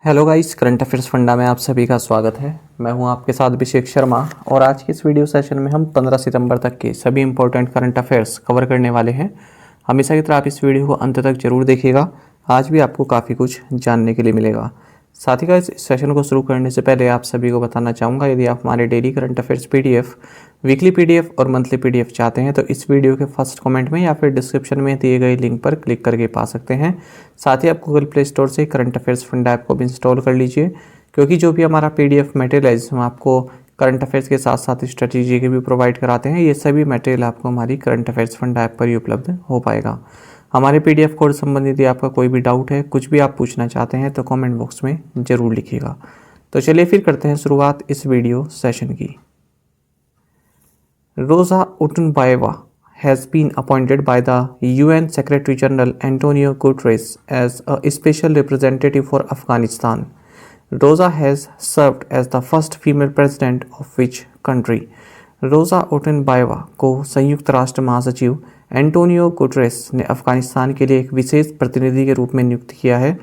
Hello guys, current affairs funda में आप सभी का स्वागत है। मैं हूं आपके साथ अभिषेक शर्मा और आज के इस वीडियो सेशन में हम 15 सितंबर तक के सभी इंपॉर्टेंट करंट अफेयर्स कवर करने वाले हैं। हमेशा की तरह आप इस वीडियो को अंत तक जरूर देखिएगा, आज भी आपको काफ़ी कुछ जानने के लिए मिलेगा। साथ ही गाइस, इस सेशन को शुरू करने से पहले आप सभी को बताना चाहूँगा, यदि आप हमारे daily current affairs PDF, weekly PDF और मंथली पीडीएफ चाहते हैं तो इस वीडियो के फर्स्ट कमेंट में या फिर डिस्क्रिप्शन में दिए गए लिंक पर क्लिक करके पा सकते हैं। साथ ही आप गूगल प्ले स्टोर से करंट अफेयर्स फंडा ऐप को भी इंस्टॉल कर लीजिए, क्योंकि जो भी हमारा पीडीएफ मटेरियल है जिसमें आपको करंट अफेयर्स के साथ साथ स्ट्रेटेजी के भी प्रोवाइड कराते हैं, ये सभी मटेरियल आपको हमारी करंट अफेयर्स फंडा ऐप पर ही उपलब्ध हो पाएगा। हमारे पीडीएफ कोड संबंधित यदि आपका कोई भी डाउट है, कुछ भी आप पूछना चाहते हैं तो कमेंट बॉक्स में ज़रूर लिखिएगा। तो चलिए फिर करते हैं शुरुआत इस वीडियो सेशन की। रोज़ा ओटुनबाएवा has been appointed by the UN Secretary General Antonio Guterres as a special representative for Afghanistan. Rosa has served as the first female president of which country? रोज़ा ओटुनबाएवा को संयुक्त राष्ट्र महासचिव एंटोनियो गुटरेस ने अफगानिस्तान के लिए एक विशेष प्रतिनिधि के रूप में नियुक्त किया है।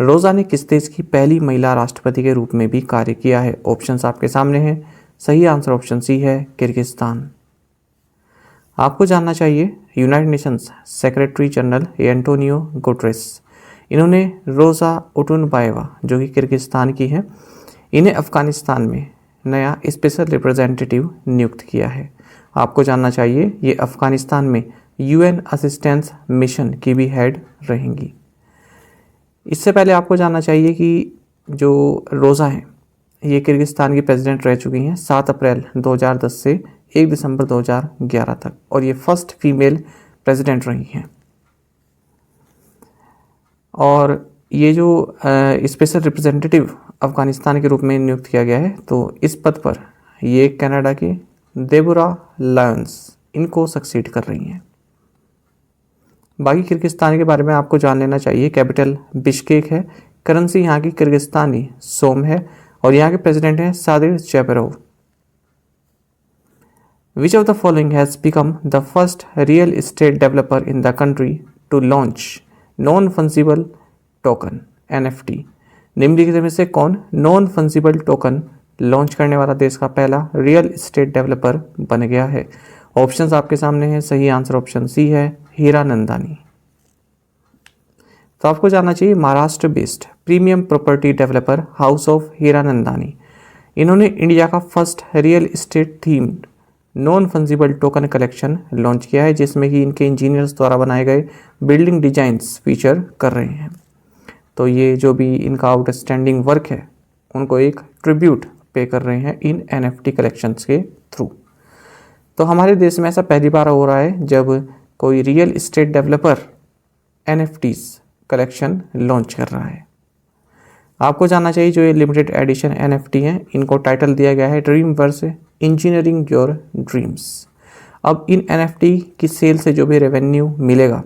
रोज़ा ने किस देश की पहली महिला राष्ट्रपति के रूप में भी कार्य किया है? ऑप्शंस आपके सामने हैं। सही आंसर ऑप्शन सी है, किर्गिस्तान। आपको जानना चाहिए, United Nations secretary general Antonio Guterres, इन्होंने रोज़ा ओटुनबाएवा जो कि किर्गिस्तान की है, इन्हें अफ़गानिस्तान में नया स्पेशल रिप्रेजेंटेटिव नियुक्त किया है। आपको जानना चाहिए, ये अफ़गानिस्तान में यूएन असिस्टेंस मिशन की भी हेड रहेंगी। इससे पहले आपको जानना चाहिए कि जो रोज़ा है ये किर्गिस्तान की प्रेसिडेंट रह चुकी हैं 7 अप्रैल 2010 से 1 दिसंबर 2011 तक, और ये फर्स्ट फीमेल प्रेसिडेंट रही हैं। और ये जो स्पेशल रिप्रेजेंटेटिव अफ़गानिस्तान के रूप में नियुक्त किया गया है, तो इस पद पर ये कनाडा की देबोरा लायंस इनको सक्सीड कर रही हैं। बाकी किर्गिस्तान के बारे में आपको जान लेना चाहिए। कैपिटल बिश्केक है, करेंसी यहाँ की किर्गिस्तानी सोम है और यहाँ के प्रेसिडेंट हैं Sadir जैपरोव। Which of the following has become the first real estate developer in the country to launch non-fungible token (NFT)? निम्नलिखित में से कौन नॉन फंजिबल टोकन लॉन्च करने वाला देश का पहला रियल एस्टेट डेवलपर बन गया है? ऑप्शंस आपके सामने हैं। सही आंसर ऑप्शन सी है, हीरानंदानी। तो आपको जानना चाहिए, Maharashtra based premium property developer house of Hiranandani, इन्होंने इंडिया का first real estate themed non fungible token collection launch किया है, जिसमें कि इनके इंजीनियर्स द्वारा बनाए गए बिल्डिंग डिजाइंस फीचर कर रहे हैं। तो ये जो भी इनका आउटस्टैंडिंग वर्क है उनको एक ट्रिब्यूट पे कर रहे हैं इन NFT कलेक्शंस के थ्रू। तो हमारे देश में ऐसा पहली बार हो रहा है जब कोई real estate developer NFTs collection launch कर रहा है। आपको जानना चाहिए, जो ये लिमिटेड एडिशन NFT हैं इनको टाइटल दिया गया है dream verse engineering your dreams. अब इन NFT की सेल से जो भी रेवेन्यू मिलेगा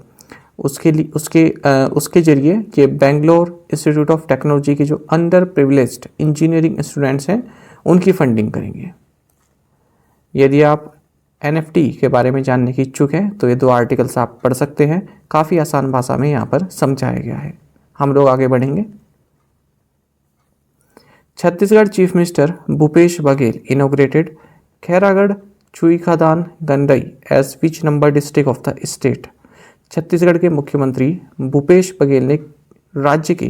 उसके जरिए ये बेंगलोर इंस्टीट्यूट ऑफ टेक्नोलॉजी के जो अंडर प्रिविलेज्ड इंजीनियरिंग स्टूडेंट्स हैं उनकी फंडिंग करेंगे। यदि आप NFT के बारे में जानने की इच्छुक हैं तो ये 2 आर्टिकल्स आप पढ़ सकते हैं, काफ़ी आसान भाषा में यहाँ पर समझाया गया है। हम लोग आगे बढ़ेंगे। Chhattisgarh chief minister Bhupesh Baghel inaugurated Khairagarh Chhuikhadan Gandai as which number district of the state? Chhattisgarh के मुख्यमंत्री भूपेश बघेल ने राज्य के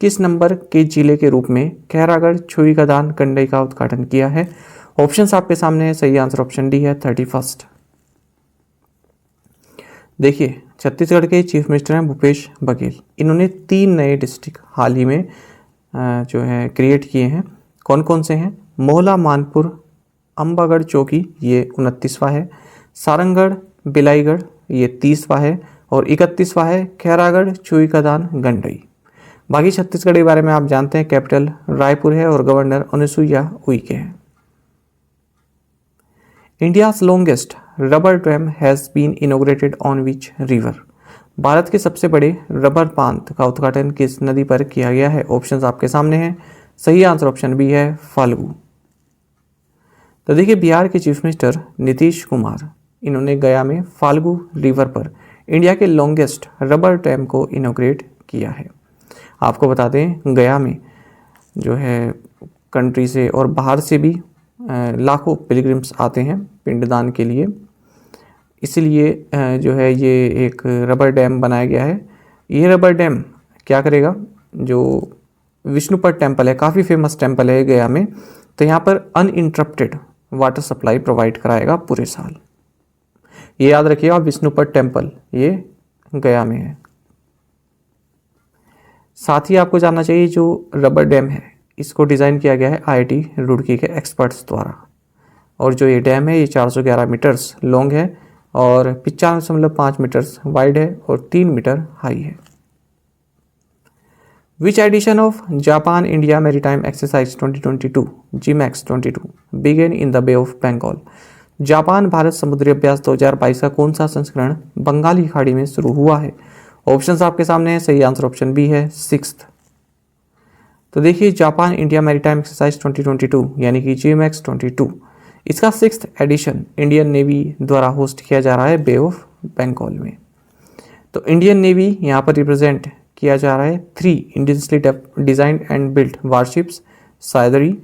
किस नंबर के जिले के रूप में खैरागढ़ छुईखादान गंडई का उद्घाटन किया है? ऑप्शंस आपके सामने है। सही आंसर ऑप्शन डी है, 31। देखिए, छत्तीसगढ़ के चीफ मिनिस्टर हैं भूपेश बघेल, इन्होंने 3 नए डिस्ट्रिक्ट हाल ही में जो है क्रिएट किए हैं। कौन कौन से हैं? मोहला मानपुर अंबागढ़ चौकी, ये 29वां है। सारंगढ़ बिलाईगढ़, ये 30वां है। और 31वां है खैरागढ़ छुईखादान गंडई। बाकी छत्तीसगढ़ के बारे में आप जानते हैं, कैपिटल रायपुर है और गवर्नर अनुसुईया उइके हैं। India's longest rubber dam has been inaugurated on which river? Bharat के सबसे बड़े रबर बांध का उद्घाटन किस नदी पर किया गया है? ऑप्शंस आपके सामने हैं। सही आंसर ऑप्शन बी है, फाल्गु। तो देखिए, बिहार के चीफ मिनिस्टर नीतीश कुमार, इन्होंने गया में फाल्गु रिवर पर इंडिया के लॉन्गेस्ट रबर डैम को इनॉग्रेट किया है। आपको बता दें, गया में जो है कंट्री से और बाहर से भी लाखों पिलग्रिम्स आते हैं पिंडदान के लिए। इसलिए जो है ये एक रबर डैम बनाया गया है। ये रबर डैम क्या करेगा, जो विष्णुपद टेम्पल है, काफ़ी फेमस टेम्पल है गया में, तो यहाँ पर अनइंटरप्टेड वाटर सप्लाई प्रोवाइड कराएगा पूरे साल। ये याद रखिएगा, विष्णुपद टेम्पल ये गया में है। साथ ही आपको जानना चाहिए जो रबर डैम है इसको डिज़ाइन किया गया है IIT रुड़की के एक्सपर्ट्स द्वारा, और जो ये डैम है ये 411 मीटर्स लॉन्ग है और 95.5 मीटर्स वाइड है और 3 मीटर हाई है। Which edition of Japan India Maritime Exercise 2022 GMAX 22 began in the Bay of Bengal? Japan Bharat समुद्री अभ्यास 2022 का कौन सा संस्करण बंगाली खाड़ी में शुरू हुआ है? ऑप्शंस आपके सामने है, सही आंसर ऑप्शन बी है 6th। तो देखिए जापान इंडिया मैरीटाइम एक्सरसाइज 2022 यानी कि GMAX 22, इसका 6th एडिशन इंडियन नेवी द्वारा होस्ट किया जा रहा है बे ऑफ बंगाल में। तो इंडियन नेवी यहाँ पर रिप्रेजेंट किया जा रहा है 3 Indianly designed and built warships, Sahyadri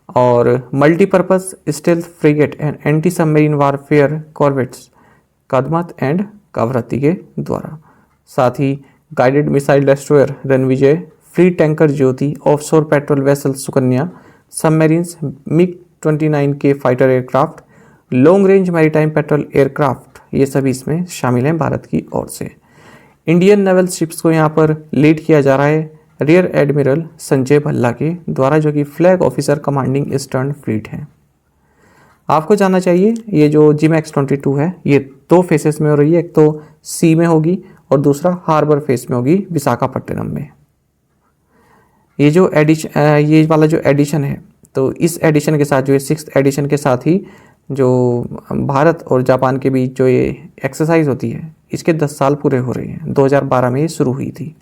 और multipurpose stealth frigate and anti submarine warfare corvettes Kadmat and Kavaratti के द्वारा। साथ ही guided missile destroyer Ranvijay, fleet tanker Jyoti, offshore patrol vessel Sukanya, submarines MiG-29 के fighter aircraft, long range maritime patrol aircraft, ये सभी इसमें शामिल हैं भारत की ओर से। इंडियन नेवल शिप्स को यहाँ पर लीड किया जा रहा है रियर एडमिरल संजय भल्ला के द्वारा, जो कि flag officer commanding eastern fleet हैं। आपको जानना चाहिए ये जो GMAX 22 है ये 2 फेसेस में हो रही है, एक तो सी में होगी और दूसरा हार्बर फेस में होगी विशाखापट्टनम में। ये वाला जो एडिशन है, तो इस एडिशन के साथ जो 6th एडिशन के साथ ही जो भारत और जापान के बीच जो ये एक्सरसाइज होती है इसके 10 साल पूरे हो रहे हैं। 2012 में ये शुरू हुई थी।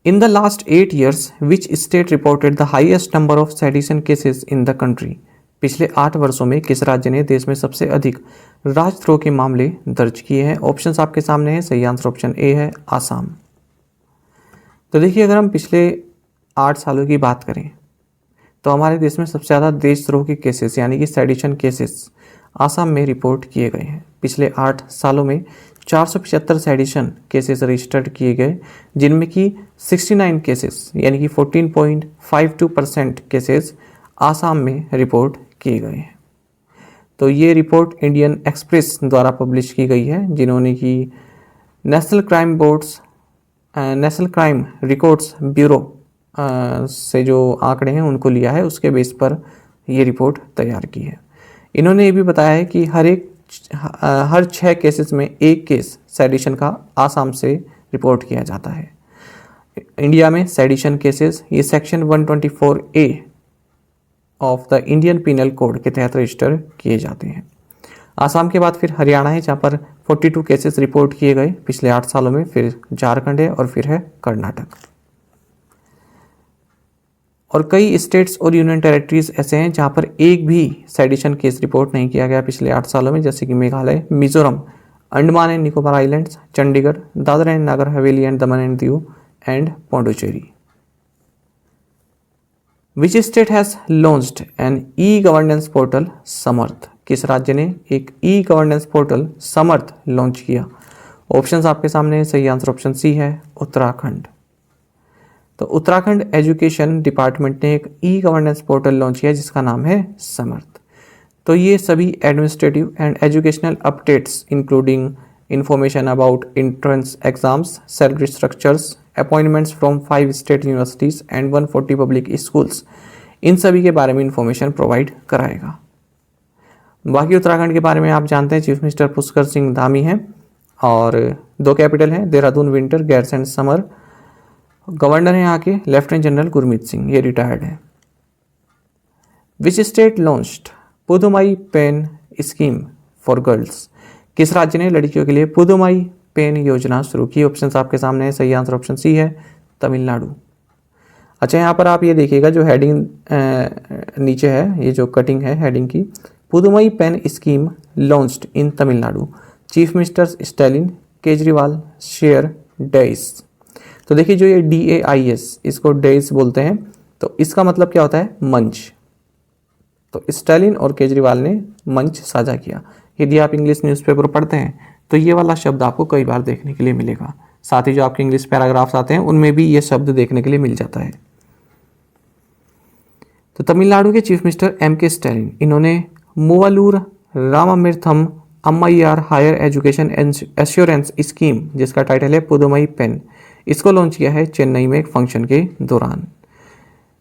In the last 8 years which state reported the highest number of sedition cases in the country? पिछले 8 वर्षों में किस राज्य ने देश में सबसे अधिक राजद्रोह के मामले दर्ज किए हैं? ऑप्शंस आपके सामने हैं, सही आंसर ऑप्शन ए है आसाम। तो देखिए अगर हम पिछले 8 सालों की बात करें तो हमारे देश में सबसे ज़्यादा देशद्रोह के केसेस यानी कि सेडिशन केसेस आसाम में रिपोर्ट किए गए हैं। पिछले 8 सालों में 475 सेडिशन केसेस रजिस्टर्ड किए गए, जिनमें कि 69 केसेस यानी कि 14.52% केसेस आसाम में रिपोर्ट किए गए हैं। तो ये रिपोर्ट इंडियन एक्सप्रेस द्वारा पब्लिश की गई है, जिन्होंने कि नेशनल क्राइम रिकॉर्ड्स ब्यूरो से जो आंकड़े हैं उनको लिया है, उसके बेस पर ये रिपोर्ट तैयार की है। इन्होंने ये भी बताया है कि हर 6 केसेस में 1 केस सेडिशन का आसाम से रिपोर्ट किया जाता है। इंडिया में सेडिशन केसेस ये section 124A of the Indian penal code के तहत रजिस्टर किए जाते हैं। आसाम के बाद फिर हरियाणा है जहाँ पर 42 केसेस रिपोर्ट किए गए पिछले 8 सालों में, फिर झारखंड है और फिर है कर्नाटक। और कई स्टेट्स और यूनियन टेरिटरीज ऐसे हैं जहाँ पर एक भी सेडिशन केस रिपोर्ट नहीं किया गया पिछले 8 सालों में, जैसे कि Meghalaya, Mizoram, Andaman and Nicobar islands, Chandigarh, Dadra and Nagar Haveli and Daman and Diu and Pondicherry. Which state has launched an e-governance portal Samarth? किस राज्य ने एक ई-गवर्नेंस पोर्टल समर्थ लॉन्च किया? ऑप्शंस आपके सामने है, सही आंसर ऑप्शन सी है उत्तराखंड। तो उत्तराखंड एजुकेशन डिपार्टमेंट ने एक ई-गवर्नेंस पोर्टल लॉन्च किया जिसका नाम है समर्थ। तो ये सभी administrative and educational updates including information about entrance exams, salary structures, appointments from 5 state universities and 140 public schools, इन सभी के बारे में इंफॉर्मेशन प्रोवाइड कराएगा। बाकी उत्तराखंड के बारे में आप जानते हैं, चीफ मिनिस्टर पुष्कर सिंह धामी हैं और 2 कैपिटल हैं, Dehradun winter, Gairsain summer. Governor हैं यहाँ के लेफ्टिनेंट जनरल गुरमीत सिंह, ये रिटायर्ड है। Which state launched Pudhumai Penn scheme for girls? किस राज्य ने लड़कियों के लिए पुदुमाई पेन योजना शुरू की? ऑप्शंस आपके सामने है, सही आंसर ऑप्शन सी है तमिलनाडु। अच्छा, यहाँ पर आप ये देखिएगा जो हेडिंग नीचे है, ये जो कटिंग है हेडिंग की, Pudhumai Penn scheme launched in Tamil Nadu, chief minister Stalin Kejriwal share days. तो तो देखिए जो ये DAIS, इसको डेज बोलते हैं, तो इसका मतलब क्या होता है? मंच। तो स्टालिन और केजरीवाल ने मंच साझा किया। यदि आप इंग्लिश न्यूज़पेपर पढ़ते हैं तो ये वाला शब्द आपको कई बार देखने के लिए मिलेगा। साथ ही जो आपके इंग्लिश पैराग्राफ्स आते हैं उनमें भी ये शब्द देखने के लिए मिल जाता है। तो तमिलनाडु के चीफ मिनिस्टर M.K. स्टालिन, इन्होंने मूवालूर रामामिर्थम अम्माईयार हायर एजुकेशन एश्योरेंस स्कीम, जिसका टाइटल है पुदुमई पेन, इसको लॉन्च किया है चेन्नई में एक फंक्शन के दौरान।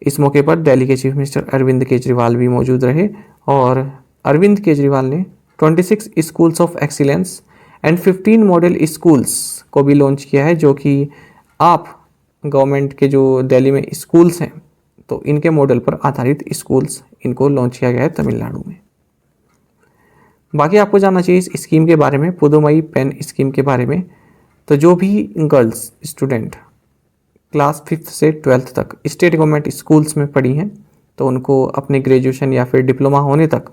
इस मौके पर दिल्ली के चीफ मिनिस्टर अरविंद केजरीवाल भी मौजूद रहे और अरविंद केजरीवाल ने 26 schools of excellence and 15 model schools को भी लॉन्च किया है, जो कि आप गवर्नमेंट के जो दिल्ली में स्कूल्स हैं तो इनके मॉडल पर आधारित स्कूल्स इनको लॉन्च किया गया है तमिलनाडु में। बाकी आपको जानना चाहिए इस स्कीम के बारे में, पुदुमई पेन स्कीम के बारे में। तो जो भी गर्ल्स स्टूडेंट क्लास 5th से 12th तक स्टेट गवर्नमेंट स्कूल्स में पढ़ी हैं तो उनको अपने ग्रेजुएशन या फिर डिप्लोमा होने तक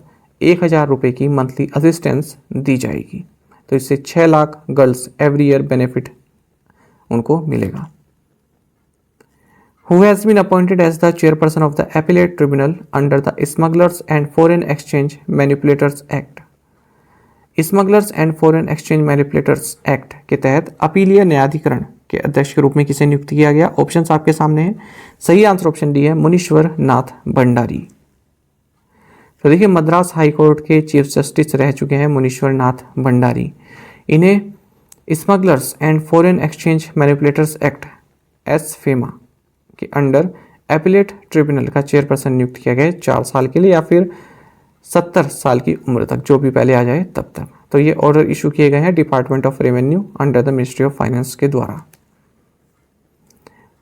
1000 रुपये की मंथली असिस्टेंस दी जाएगी। तो इससे 6 lakh girls every year benefit उनको मिलेगा। Who has been appointed as the chairperson of the Appellate Tribunal under the Smugglers and Foreign Exchange Manipulators Act? Smugglers and foreign exchange manipulators act के तहत अपीलीय न्यायाधिकरण के अध्यक्ष के रूप में किसे नियुक्त किया गया? ऑप्शंस आपके सामने हैं। सही आंसर ऑप्शन डी है, मुनीश्वर नाथ भंडारी। तो देखिए मद्रास हाई कोर्ट के चीफ जस्टिस रह चुके हैं मुनीश्वर नाथ भंडारी। इन्हें smugglers and foreign exchange manipulators act SAFEMA के अंडर एपिलेट ट्रिब्यूनल का चेयरपर्सन नियुक्त किया गया है 4 साल के लिए या फिर 70 साल की उम्र तक, जो भी पहले आ जाए तब तक। तो ये ऑर्डर इशू किए गए हैं department of revenue under the ministry of finance के द्वारा।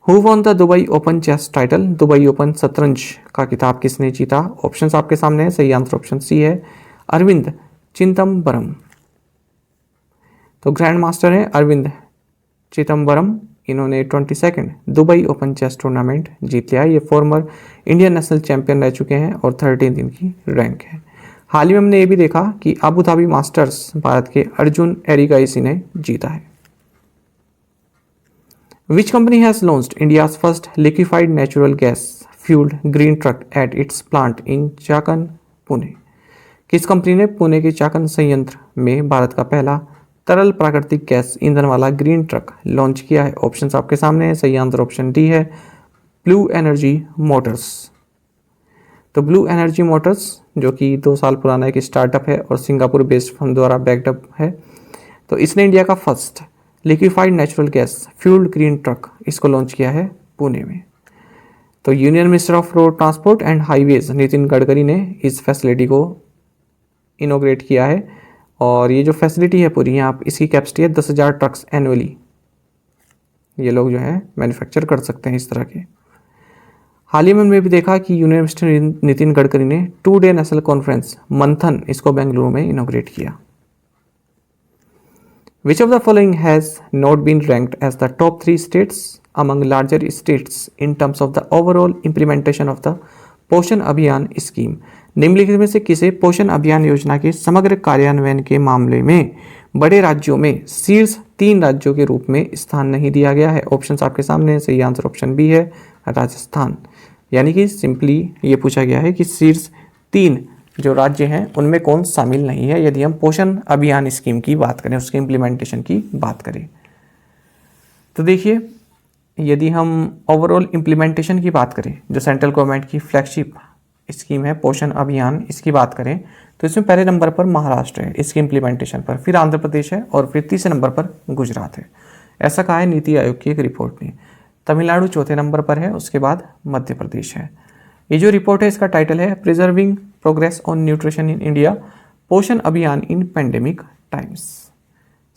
Who won the Dubai open chess title? Dubai open शतरंज का खिताब किसने जीता? ऑप्शंस आपके सामने है। सही आंसर ऑप्शन सी है, अरविंद चिदम्बरम। तो ग्रैंड मास्टर है अरविंद चिदम्बरम। इन्होंने 22nd Dubai open chess tournament जीत लिया है। ये फॉर्मर इंडियन नेशनल चैंपियन रह चुके हैं और 13 इनकी रैंक है। हाल ही में हमने ये भी देखा कि अबू धाबी मास्टर्स भारत के अर्जुन एरिगाइसी ने जीता है। Which company has launched India's first liquefied natural gas fuelled green truck at its plant in Chakan Pune? किस कंपनी ने पुणे के चाकन संयंत्र में भारत का पहला तरल प्राकृतिक गैस ईंधन वाला ग्रीन ट्रक लॉन्च किया है? ऑप्शंस आपके सामने है। सही आंसर ऑप्शन डी है, ब्लू एनर्जी मोटर्स। तो ब्लू एनर्जी मोटर्स जो कि 2 साल पुराना एक स्टार्टअप है और सिंगापुर बेस्ड फंड द्वारा बैकअप है, तो इसने इंडिया का first liquefied natural gas fuelled green truck इसको लॉन्च किया है पुणे में। तो union minister of road transport and highways Nitin Gadkari ने इस फैसिलिटी को इनोग्रेट किया है और ये जो फैसिलिटी है पूरी, यहाँ आप इसकी कैपेसिटी है 10,000 ट्रक्स एनुअली ये लोग जो है मैन्युफैक्चर कर सकते हैं इस तरह के। हाल ही में हमने भी देखा कि यूनियन मिनिस्टर नितिन गडकरी ने 2 डे नेशनल कॉन्फ्रेंस मंथन इसको बेंगलुरु में इनोग्रेट किया। Which of the following has not been ranked as the top 3 states among larger states in terms of the overall implementation of the पोषण अभियान स्कीम? निम्नलिखित में से किसे पोषण अभियान योजना के समग्र कार्यान्वयन के मामले में बड़े राज्यों में शीर्ष 3 राज्यों के रूप में स्थान नहीं दिया गया है? ऑप्शंस आपके सामने है। सही आंसर ऑप्शन बी है, राजस्थान। यानी कि सिंपली ये पूछा गया है कि शीर्ष 3 जो राज्य हैं उनमें कौन शामिल नहीं है यदि हम पोषण अभियान स्कीम की बात करें, उसके इम्प्लीमेंटेशन की बात करें। तो देखिए यदि हम ओवरऑल इम्प्लीमेंटेशन की बात करें, जो सेंट्रल गवर्नमेंट की फ्लैगशिप स्कीम है पोषण अभियान, इसकी बात करें तो इसमें पहले नंबर पर महाराष्ट्र है इसकी इम्प्लीमेंटेशन पर, फिर आंध्र प्रदेश है और फिर तीसरे नंबर पर गुजरात है। ऐसा कहा है नीति आयोग की एक रिपोर्ट ने। तमिलनाडु चौथे नंबर पर है, उसके बाद मध्य प्रदेश है। ये जो रिपोर्ट है इसका टाइटल है preserving progress on nutrition in India पोषण अभियान इन पेंडेमिक टाइम्स।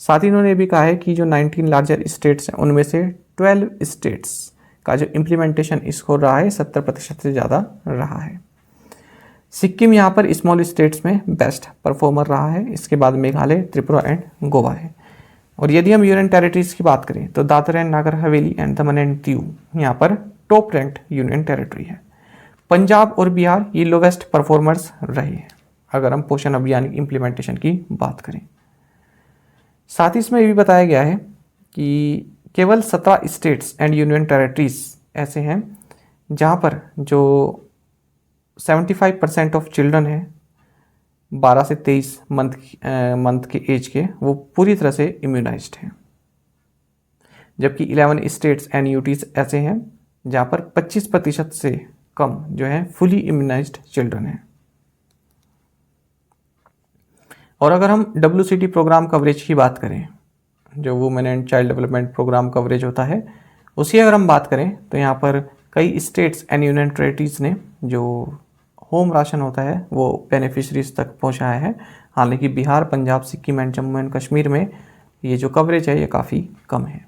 साथ ही इन्होंने भी कहा है कि जो 19 लार्जर स्टेट्स हैं उनमें से 12 स्टेट्स का जो इम्प्लीमेंटेशन इसको रहा है 70% से ज़्यादा रहा है। सिक्किम यहाँ पर स्मॉल स्टेट्स में बेस्ट परफॉर्मर रहा है, इसके बाद मेघालय, त्रिपुरा एंड गोवा है। और यदि हम यूनियन टेरिटरीज की बात करें तो Dadar and Nagar Haveli and Daman and Diu यहाँ पर टॉप रैंक्ड यूनियन टेरिटरी है। पंजाब और बिहार ये लोवेस्ट परफॉर्मर्स रहे हैं अगर हम पोषण अभियान की इम्प्लीमेंटेशन की बात करें। साथ ही इसमें ये भी बताया गया है कि केवल 17 स्टेट्स एंड यूनियन टेरेटरीज ऐसे हैं जहाँ पर जो 75% ऑफ चिल्ड्रन हैं 12 से 23 मंथ के एज के, वो पूरी तरह से इम्यूनाइज्ड हैं, जबकि 11 स्टेट्स एंड यूटीज ऐसे हैं जहाँ पर 25% से कम जो है फुली इम्यूनाइज्ड चिल्ड्रन हैं। और अगर हम WCT प्रोग्राम कवरेज की बात करें, जो women and child development programme coverage होता है, उसकी अगर हम बात करें तो यहाँ पर कई स्टेट्स एंड यूनियन टेरेटरीज ने जो होम राशन होता है वो बेनिफिशरीज तक पहुँचाया है। हालांकि बिहार, पंजाब, सिक्किम एंड जम्मू एंड कश्मीर में ये जो कवरेज है ये काफ़ी कम है।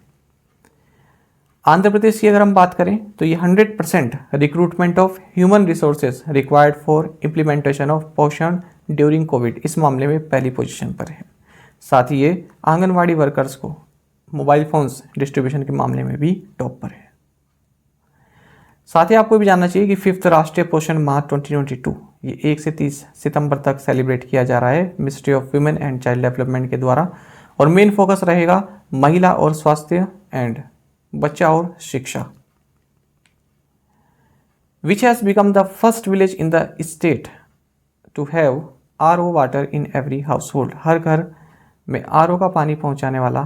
आंध्र प्रदेश की अगर हम बात करें तो ये 100% recruitment of human resources required for implementation of पोषण ड्यूरिंग कोविड, इस मामले में पहली पोजीशन पर है। साथ ही ये आंगनवाड़ी वर्कर्स को मोबाइल फोन्स डिस्ट्रीब्यूशन के मामले में भी टॉप पर है। साथ ही आपको भी जानना चाहिए कि 5th राष्ट्रीय पोषण माह 2022 ये 1 से 30 सितंबर तक सेलिब्रेट किया जा रहा है ministry of women and child development के द्वारा, और मेन फोकस रहेगा महिला और स्वास्थ्य एंड बच्चा और शिक्षा। Which has become the first village in the state to have RO water in every household, हर घर में RO का पानी पहुंचाने वाला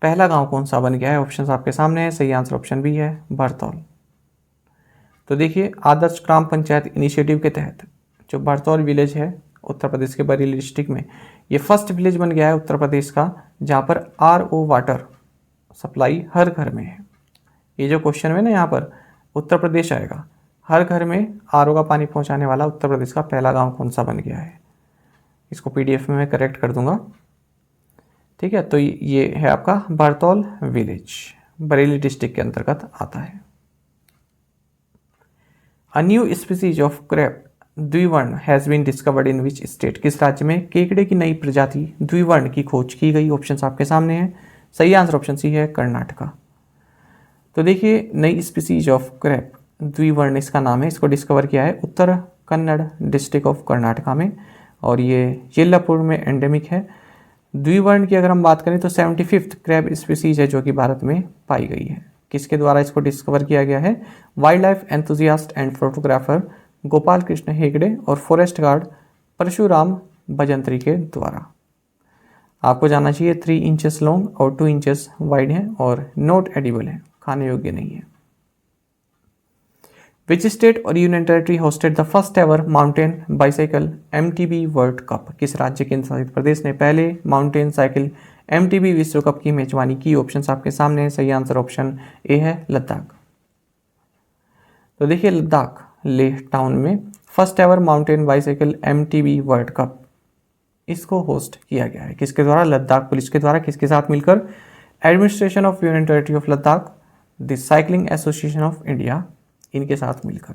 पहला गांव कौन सा बन गया है? ऑप्शन आपके सामने है। सही आंसर ऑप्शन बी है, भरतौल। तो देखिए, आदर्श ग्राम पंचायत इनिशिएटिव के तहत जो भरतौल विलेज है उत्तर प्रदेश के बरेली डिस्ट्रिक्ट में, ये फर्स्ट विलेज बन गया है उत्तर प्रदेश का जहाँ पर RO वाटर सप्लाई हर घर में है। ये जो क्वेश्चन में ना यहाँ पर उत्तर प्रदेश आएगा, हर घर में RO का पानी पहुँचाने वाला उत्तर प्रदेश का पहला गाँव कौन सा बन गया है। इसको PDF में मैं करेक्ट कर दूंगा, ठीक है। तो ये है आपका भरतौल विलेज, बरेली डिस्ट्रिक्ट के अंतर्गत आता है। A new species of crab Dvivarna has been discovered in which state, किस राज्य में केकड़े की नई प्रजाति द्विवर्ण की खोज की गई? ऑप्शन आपके सामने है। सही आंसर ऑप्शन सी है, कर्नाटका। तो देखिए, नई स्पीसीज ऑफ क्रैब द्विवर्ण इसका नाम है, इसको डिस्कवर किया है उत्तर कन्नड़ डिस्ट्रिक्ट ऑफ कर्नाटका में, और ये येल्लापुर में एंडेमिक है। द्विवर्ण की अगर हम बात करें तो 75th क्रैब स्पीसीज है जो कि भारत में पाई गई है। किसके द्वारा इसको डिस्कवर किया गया है? Wild life enthusiast and photographer Gopal Krishna Hegde और फॉरेस्ट गार्ड परशुराम भजंत्री के द्वारा। आपको जानना चाहिए 3 इंचेस लॉन्ग और 2 इंचेस वाइड है और नॉट एडिबल है, खाने योग्य नहीं है। विच स्टेट और union territory hosted the first ever mountain bicycle MTB world cup, किस राज्य केंद्र शासित प्रदेश ने पहले माउंटेन साइकिल MTB विश्व कप की मेजबानी की? ऑप्शन आपके सामने है। सही आंसर ऑप्शन ए है, लद्दाख। तो देखिए, लद्दाख लेह टाउन में first ever mountain bicycle MTB world cup इसको होस्ट किया गया है। किसके द्वारा? लद्दाख पुलिस के द्वारा। किसके साथ मिलकर? Administration of union territory of Ladakh, the cycling association of India, इनके साथ मिलकर।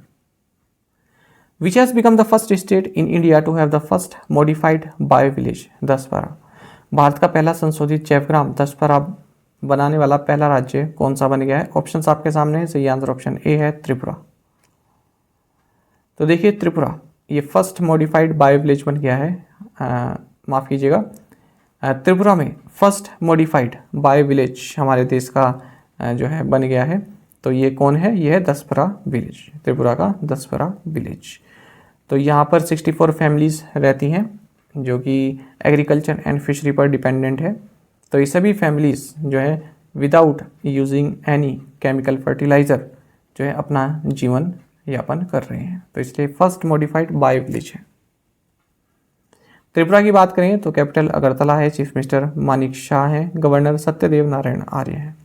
Which has become the first state in India to have the first modified bio village Daspara, Bharat का पहला संशोधित जैवग्राम दसपरा बनाने वाला पहला राज्य कौन सा बन गया है? ऑप्शंस आपके सामने है। सही आंसर ऑप्शन ए है, त्रिपुरा। तो देखिए, त्रिपुरा ये फर्स्ट मॉडिफाइड बायो विलेज बन गया है। माफ़ कीजिएगा, त्रिपुरा में फर्स्ट मॉडिफाइड बायो विलेज हमारे देश का जो है बन गया है। तो ये कौन है? ये है दसपरा विलेज, त्रिपुरा का दसपरा विलेज। तो यहाँ पर 64 फैमिलीज रहती हैं जो कि एग्रीकल्चर एंड फिशरी पर डिपेंडेंट है। तो ये सभी फैमिलीज जो है without using any chemical fertiliser जो है अपना जीवन यापन कर रहे हैं। तो इसलिए फर्स्ट मॉडिफाइड बायो विलेज है। त्रिपुरा की बात करें तो कैपिटल अगरतला है, चीफ मिनिस्टर मानिक शाह हैं, गवर्नर सत्यदेव नारायण आर्य हैं।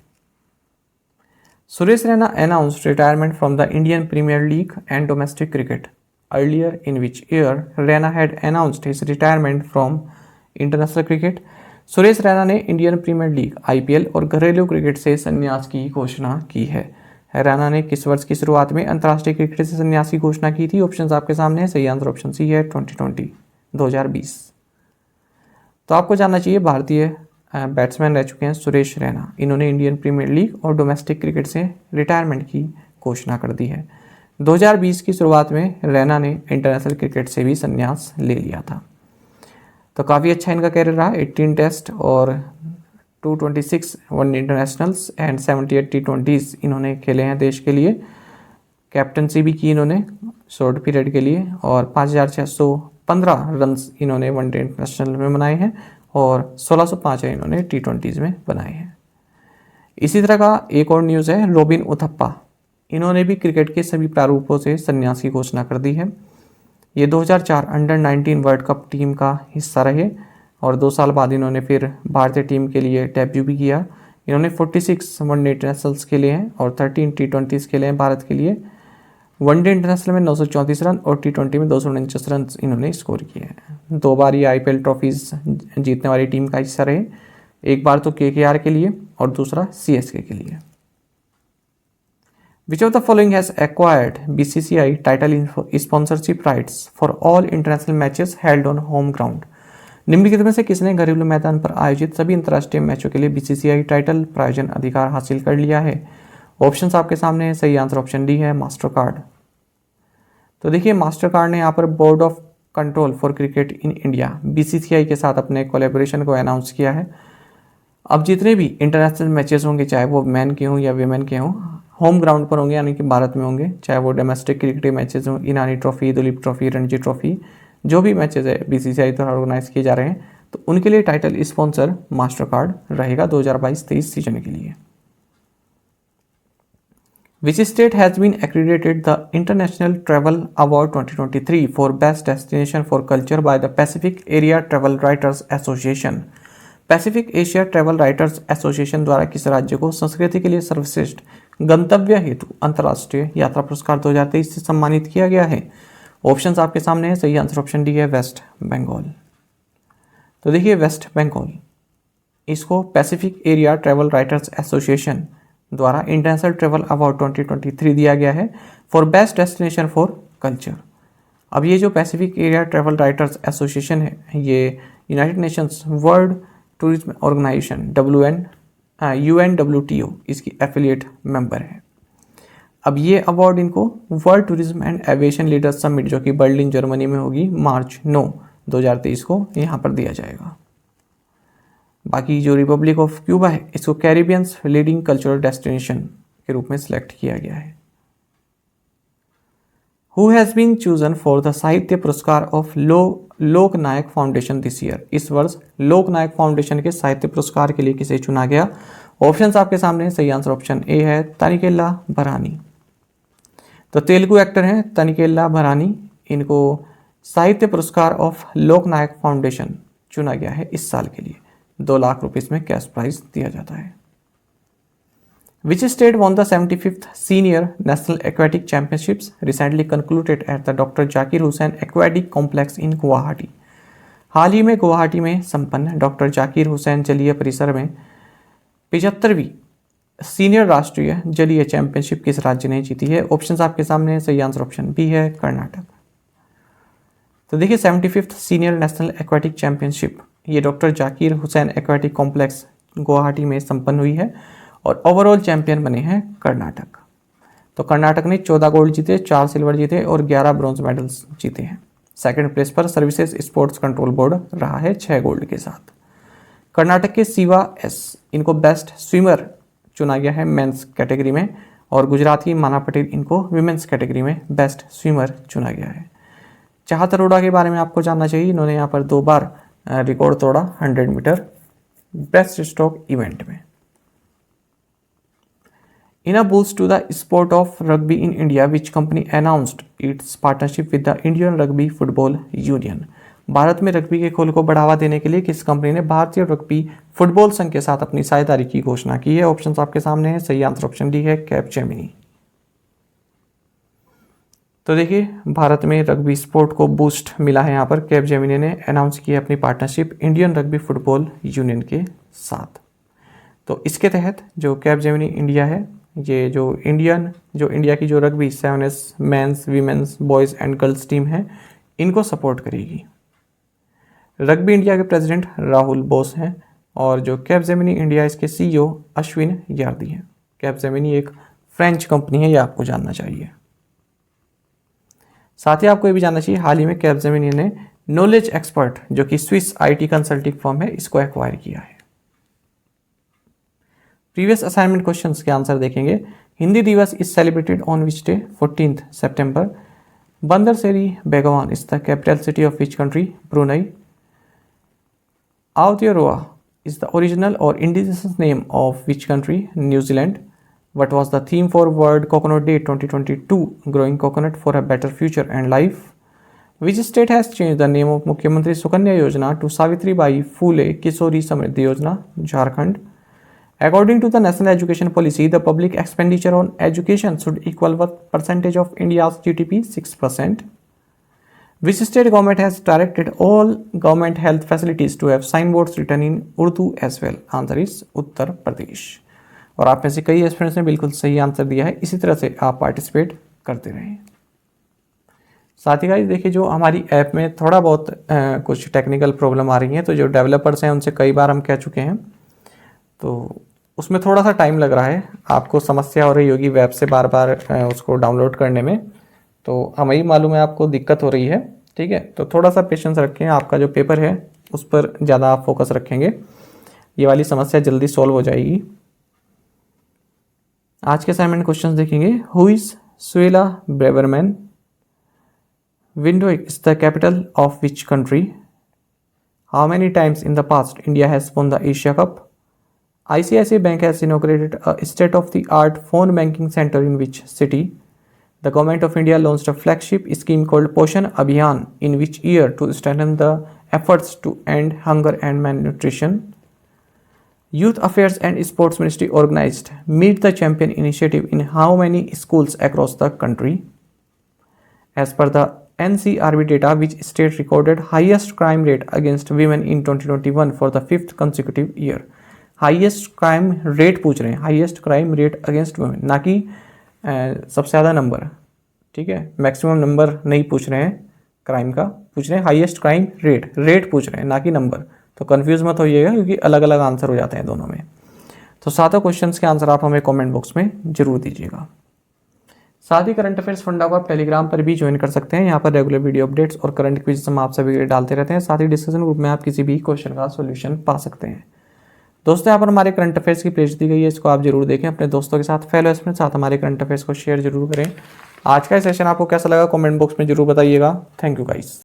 Suresh Raina announced retirement from the Indian Premier League and domestic cricket. Earlier in which year Raina had announced his retirement from international cricket? Suresh Raina ने इंडियन प्रीमियर लीग IPL और घरेलू क्रिकेट से संन्यास की घोषणा की है। रैना ने किस वर्ष की शुरुआत में अंतर्राष्ट्रीय क्रिकेट से संन्यास की घोषणा की थी? ऑप्शन आपके सामने है। सही आंसर ऑप्शन सी है, 2020। तो आपको जानना चाहिए, भारतीय बैट्समैन रह चुके हैं सुरेश रैना। इन्होंने इंडियन प्रीमियर लीग और डोमेस्टिक क्रिकेट से रिटायरमेंट की घोषणा कर दी है। 2020 की शुरुआत में रैना ने इंटरनेशनल क्रिकेट से भी संन्यास ले लिया था। तो काफ़ी अच्छा इनका कैरियर रहा, 18 टेस्ट और 226 वनडे इंटरनेशनल्स एंड 78 टी20 इन्होंने खेले हैं देश के लिए। कैप्टनसी भी की इन्होंने शॉर्ट पीरियड के लिए, और 5615 रन्स इन्होंने वनडे इंटरनेशनल में बनाए हैं और 1605 है इन्होंने टी20 में बनाए हैं। इसी तरह का एक और न्यूज़ है रोबिन उथप्पा, इन्होंने भी क्रिकेट के सभी प्रारूपों से संन्यास की घोषणा कर दी है। ये 2004 अंडर 19 वर्ल्ड कप टीम का हिस्सा रहे और 2 साल बाद इन्होंने फिर भारतीय टीम के लिए डेब्यू भी किया। इन्होंने 46 वनडे इंटरनेशनल्स खेले हैं और 13 टी20 खेले हैं भारत के लिए। वनडे इंटरनेशनल में 934 रन और टी20 में 249 रन इन्होंने स्कोर किए हैं। 2 बार ये आईपीएल ट्रॉफीज जीतने वाली टीम का हिस्सा रहे, एक बार तो केकेआर के लिए और दूसरा सीएसके के लिए। Which of the following has acquired BCCI title sponsorship rights for all international matches held on home ground? निम्नलिखित में से किसने घरेलू मैदान पर आयोजित सभी अंतर्राष्ट्रीय मैचों के लिए बीसीसीआई टाइटल प्रायोजन अधिकार हासिल कर लिया है? ऑप्शंस आपके सामने है। सही आंसर ऑप्शन डी है, मास्टर कार्ड। तो देखिए मास्टर कार्ड ने यहाँ पर board of control for cricket in India BCCI के साथ अपने कोलैबोरेशन को अनाउंस किया है। अब जितने भी इंटरनेशनल मैचेस होंगे, चाहे वो मैन के हों या वीमेन के हों, होम ग्राउंड पर होंगे यानी कि भारत में होंगे, चाहे वो डोमेस्टिक क्रिकेट मैचेस हों, Irani trophy, Duleep trophy, Ranji trophy, जो भी मैचेस है बीसीसीआई द्वारा ऑर्गेनाइज किए जा रहे हैं, तो उनके लिए टाइटल स्पॉन्सर मास्टर कार्ड रहेगा 2022-23 सीजन के लिए। Which state has been accredited the International Travel Award 2023 for Best Destination for Culture by the Pacific Area Travel Writers Association? Pacific Asia travel writers association द्वारा किस राज्य को संस्कृति के लिए सर्वश्रेष्ठ गंतव्य हेतु अंतर्राष्ट्रीय यात्रा पुरस्कार 2023 से सम्मानित किया गया है? ऑप्शंस आपके सामने है। सही आंसर ऑप्शन डी है, वेस्ट बंगाल। तो देखिए वेस्ट बंगाल, इसको Pacific area travel writers association द्वारा इंटरनेशनल ट्रैवल अवार्ड 2023 दिया गया है for best destination for culture. अब ये जो Pacific area travel writers association है, ये United Nations World Tourism Organisation UNWTO इसकी एफिलिएट मेंबर है। अब ये अवार्ड इनको world tourism and aviation leaders summit जो कि बर्लिन जर्मनी में होगी मार्च 9, 2023 को यहाँ पर दिया जाएगा। बाकी जो रिपब्लिक ऑफ क्यूबा है, इसको कैरिबियंस लीडिंग कल्चरल डेस्टिनेशन के रूप में सिलेक्ट किया गया है। Who has been chosen for the साहित्य पुरस्कार of Loknayak foundation this year? इस वर्ष लोकनायक फाउंडेशन के साहित्य पुरस्कार के लिए किसे चुना गया? ऑप्शंस आपके सामने। सही आंसर ऑप्शन ए है, तनिकेल्ला भरानी। तो तेलुगु एक्टर हैं तनिकेल्ला भरानी, इनको साहित्य पुरस्कार ऑफ लोकनायक फाउंडेशन चुना गया है इस साल के लिए। 2 लाख रुपए में कैश प्राइज दिया जाता है। Which state won the 75th Senior National Aquatic Championships recently concluded at the Dr. Zakir Hussain Aquatic Complex in Guwahati? हाल ही में गुवाहाटी में संपन्न डॉक्टर जाकिर हुसैन जलीय परिसर में 75वीं सीनियर राष्ट्रीय जलीय चैंपियनशिप किस राज्य ने जीती है? ऑप्शंस आपके सामने। सही आंसर ऑप्शन बी है, कर्नाटक। तो देखिए 75th senior national aquatic championship ये doctor Zakir Hussain aquatic complex Guwahati में संपन्न हुई है और ओवरऑल चैंपियन बने हैं कर्नाटक। तो कर्नाटक ने 14 गोल्ड जीते, 4 सिल्वर जीते और 11 ब्रॉन्ज मेडल्स जीते हैं। सेकंड प्लेस पर सर्विसेज स्पोर्ट्स कंट्रोल बोर्ड रहा है 6 गोल्ड के साथ। कर्नाटक के शिवा एस, इनको बेस्ट स्विमर चुना गया है मेंस कैटेगरी में, और गुजरात की माना पटेल इनको विमेंस कैटेगरी में बेस्ट स्विमर चुना गया है। चाहत अरोड़ा के बारे में आपको जानना चाहिए, इन्होंने यहाँ पर 2 बार रिकॉर्ड तोड़ा 100 मीटर ब्रेस्ट स्ट्रोक इवेंट में। In a boost to the sport of rugby in India, which company announced its partnership with the Indian Rugby Football Union? Bharat में रग्बी के खेल को बढ़ावा देने के लिए किस कंपनी ने भारतीय रग्बी फुटबॉल संघ के साथ अपनी साझेदारी की घोषणा की है? ऑप्शंस आपके सामने है। सही आंसर ऑप्शन डी है, कैपजेमिनी। तो देखिए भारत में रग्बी स्पोर्ट को बूस्ट मिला है, यहाँ पर कैपजेमिनी ने अनाउंस की अपनी partnership Indian rugby football union के साथ। तो इसके तहत जो कैपजेमिनी इंडिया है, ये जो इंडिया की जो rugby 7S men's, women's, boys and girls team है, इनको सपोर्ट करेगी। रग्बी इंडिया के प्रेसिडेंट राहुल बोस हैं और जो कैपजेमिनी इंडिया इसके CEO अश्विन यार्दी हैं। कैपजेमिनी एक फ्रेंच कंपनी है, ये आपको जानना चाहिए। साथ ही आपको ये भी जानना चाहिए हाल ही में कैपजेमिनी ने नॉलेज एक्सपर्ट जो कि स्विस IT कंसल्टिंग फर्म है, इसको एक्वायर किया है। प्रीवियस असाइनमेंट क्वेश्चंस के आंसर देखेंगे। Hindi Diwas is celebrated on which day? 14th September। Bandar Seri Begawan is the capital city of which country? Brunei. Aotearoa is the original or indigenous name of which country? New Zealand. What was the theme for World Coconut Day 2022? Growing coconut for a better future and life. Which state has changed the name of Mukhyamantri Sukanya Yojana to Savitribai Phule Kishori Samriddhi Yojana? Jharkhand. According to the National Education Policy, the public expenditure on education should equal what percentage of India's GDP? 6%. Which state government has directed all government health facilities to have signboards written in Urdu as well? Answer is Uttar Pradesh. और आप में से कई students ने बिल्कुल सही answer दिया है। इसी तरह से आप पार्टिसिपेट करते रहें। साथ ही गाइस देखिए, जो हमारी ऐप में थोड़ा बहुत कुछ टेक्निकल प्रॉब्लम आ रही है, तो जो डेवलपर्स हैं उनसे कई बार हम कह चुके हैं, तो उसमें थोड़ा सा टाइम लग रहा है। आपको समस्या हो रही होगी वेब से बार बार उसको डाउनलोड करने में, तो हमें ही मालूम है आपको दिक्कत हो रही है। ठीक है, तो थोड़ा सा पेशेंस रखें। आपका जो पेपर है उस पर ज़्यादा आप फोकस रखेंगे, ये वाली समस्या जल्दी सॉल्व हो जाएगी। आज के असाइनमेंट क्वेश्चंस देखेंगे। Who is Suella Braverman? Windhoek is the capital of which country? How many times in the past India has won the Asia cup? ICICI Bank has inaugurated a state-of-the-art phone banking center in which city? The Government of India launched a flagship scheme called Poshan Abhiyan in which year to strengthen the efforts to end hunger and malnutrition? Youth Affairs and Sports Ministry organized Meet the Champion initiative in how many schools across the country? As per the NCRB data, which state recorded highest crime rate against women in 2021 for the 5th consecutive year? Highest crime rate पूछ रहे हैं, highest crime rate against women, ना कि सबसे ज़्यादा number. ठीक है, maximum number नहीं पूछ रहे हैं क्राइम का, पूछ रहे हैं हाईएस्ट क्राइम रेट पूछ रहे हैं, ना कि नंबर। तो कंफ्यूज मत होइएगा, क्योंकि अलग अलग आंसर हो जाते हैं दोनों में। तो सातों क्वेश्चंस के आंसर आप हमें कमेंट बॉक्स में जरूर दीजिएगा। साथ ही करंट अफेयर्स फंडा को आप टेलीग्राम पर भी ज्वाइन कर सकते हैं। यहाँ पर रेगुलर वीडियो अपडेट्स और करंट क्विज हम आप सभी के लिए डालते रहते हैं। साथ ही डिस्कशन ग्रुप में आप किसी भी क्वेश्चन का सोल्यूशन पा सकते हैं। दोस्तों, यहाँ पर हमारे करंट अफेयर्स की प्लेलिस्ट दी गई है, इसको आप जरूर देखें। अपने दोस्तों के साथ, फेलो के साथ हमारे करंट अफेयर्स को शेयर जरूर करें। आज का सेशन आपको कैसा लगा कमेंट बॉक्स में जरूर बताइएगा। Thank you guys.